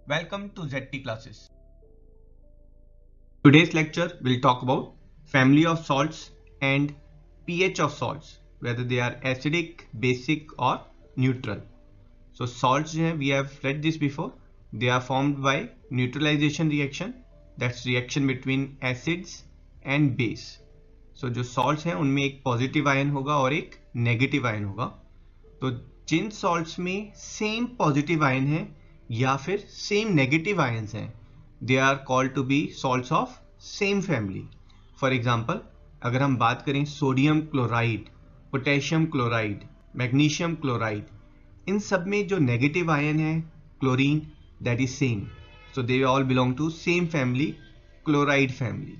Welcome to ZT classes. Today's lecture will talk about family of salts and pH of salts, whether they are acidic, basic or neutral. So salts, we have read this before. They are formed by neutralization reaction. That's reaction between acids and base. So जो salts हैं उनमें एक positive ion होगा और एक negative ion होगा. तो जिन salts में सेम पॉजिटिव आयन है या फिर सेम नेगेटिव आयंस हैं, they are called to be salts of same family. For example, अगर हम बात करें sodium chloride, potassium chloride, magnesium chloride, इन सब में जो नेगेटिव आयन है chlorine, that is same. So they all belong to same family, chloride family.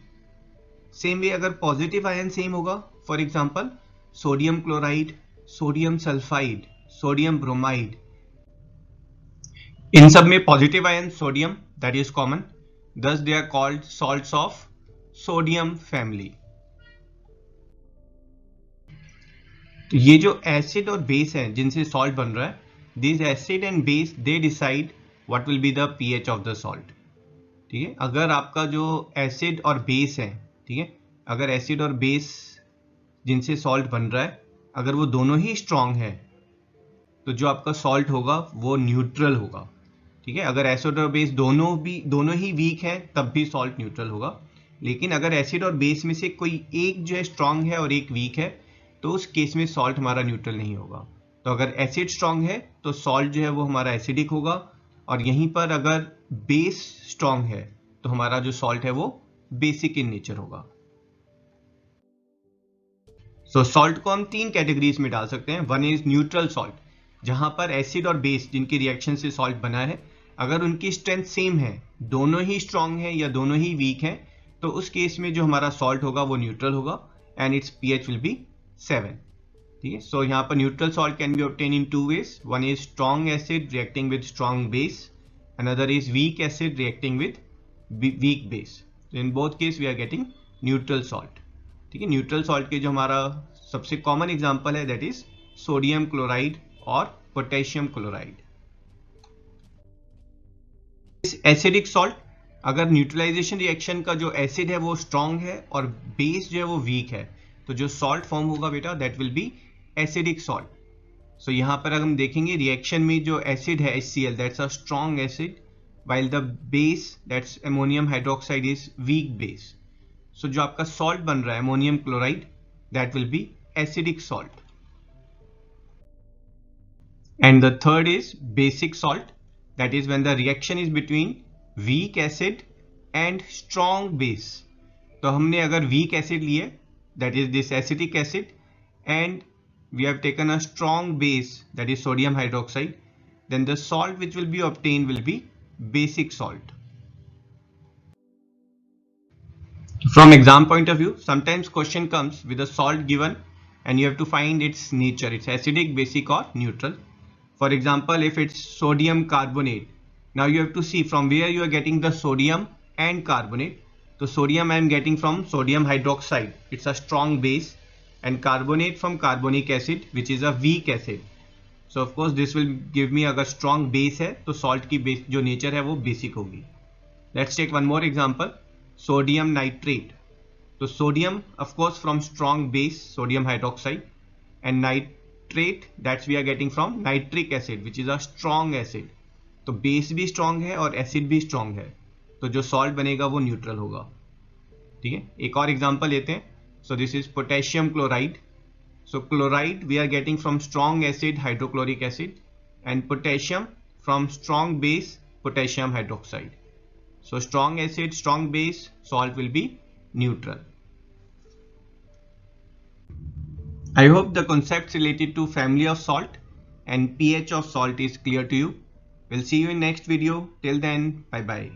Same way अगर पॉजिटिव आयन सेम होगा, for example sodium chloride, sodium sulphide, sodium bromide, इन सब में positive ion sodium, that is common. thus they are called salts of sodium family. तो ये जो acid और base हैं जिनसे सॉल्ट बन रहा है, this acid and base they decide what will be the pH of the salt. ठीक है, अगर आपका जो एसिड और बेस है, ठीक है, अगर एसिड और बेस जिनसे सॉल्ट बन रहा है, अगर वो दोनों ही स्ट्रांग है तो जो आपका सॉल्ट होगा वो न्यूट्रल होगा. ठीक है, अगर एसिड और बेस दोनों ही वीक हैं तब भी सॉल्ट न्यूट्रल होगा. लेकिन अगर एसिड और बेस में से कोई एक जो है स्ट्रांग है और एक वीक है, तो उस केस में सॉल्ट हमारा न्यूट्रल नहीं होगा. तो अगर एसिड स्ट्रांग है तो सॉल्ट जो है वो हमारा एसिडिक होगा, और यहीं पर अगर बेस स्ट्रांग है तो हमारा जो सॉल्ट है वो बेसिक इन नेचर होगा. सो सॉल्ट को हम तीन कैटेगरीज में डाल सकते हैं. वन इज न्यूट्रल सॉल्ट, जहां पर एसिड और बेस जिनकी रिएक्शन से सॉल्ट बना है, अगर उनकी स्ट्रेंथ सेम है, दोनों ही स्ट्रांग है या दोनों ही वीक हैं, तो उस केस में जो हमारा सॉल्ट होगा वो न्यूट्रल होगा and its pH will be 7. ठीक है, सो यहाँ पर neutral salt can be obtain in two ways. One is strong acid reacting with strong base, another is weak acid reacting with weak base. In both case we are getting neutral salt. ठीक है, neutral salt के जो हमारा सबसे common example है that is sodium chloride और potassium chloride. Acidic salt, अगर neutralisation reaction का जो एसिड है वो स्ट्रांग है और बेस जो है वो वीक है, तो जो सॉल्ट फॉर्म होगा बेटा that will be acidic salt. So यहां पर अगर हम देखेंगे रिएक्शन में जो एसिड है HCl, that's a strong acid, while the base, that's ammonium hydroxide, is weak base. So जो आपका सॉल्ट बन रहा है ammonium chloride, that will be acidic salt. And the third is basic salt, that is when the reaction is between weak acid and strong base. तो हमने अगर weak acid लिए, that is this acetic acid, and we have taken a strong base, that is sodium hydroxide, then the salt which will be obtained will be basic salt. From exam point of view, sometimes question comes with a salt given and you have to find its nature, it's acidic, basic or neutral. For example, if it's sodium carbonate, now you have to see from where you are getting the sodium and carbonate. So sodium I am getting from sodium hydroxide, it's a strong base, and carbonate from carbonic acid which is a weak acid. So of course this will give me, अगर strong base है तो salt की base जो nature है वो basic होगी. Let's take one more example, sodium nitrate. तो sodium of course from strong base sodium hydroxide, and nitrate that's we are getting from nitric acid which is a strong acid. तो base भी strong है और acid भी strong है, तो जो salt बनेगा वो neutral होगा. ठीक है, एक और example लेते हैं. So this is potassium chloride. So chloride we are getting from strong acid hydrochloric acid, and potassium from strong base potassium hydroxide. So strong acid, strong base, salt will be neutral. I hope the concepts related to family of salt and pH of salt is clear to you. We'll see you in next video. Till then, bye bye.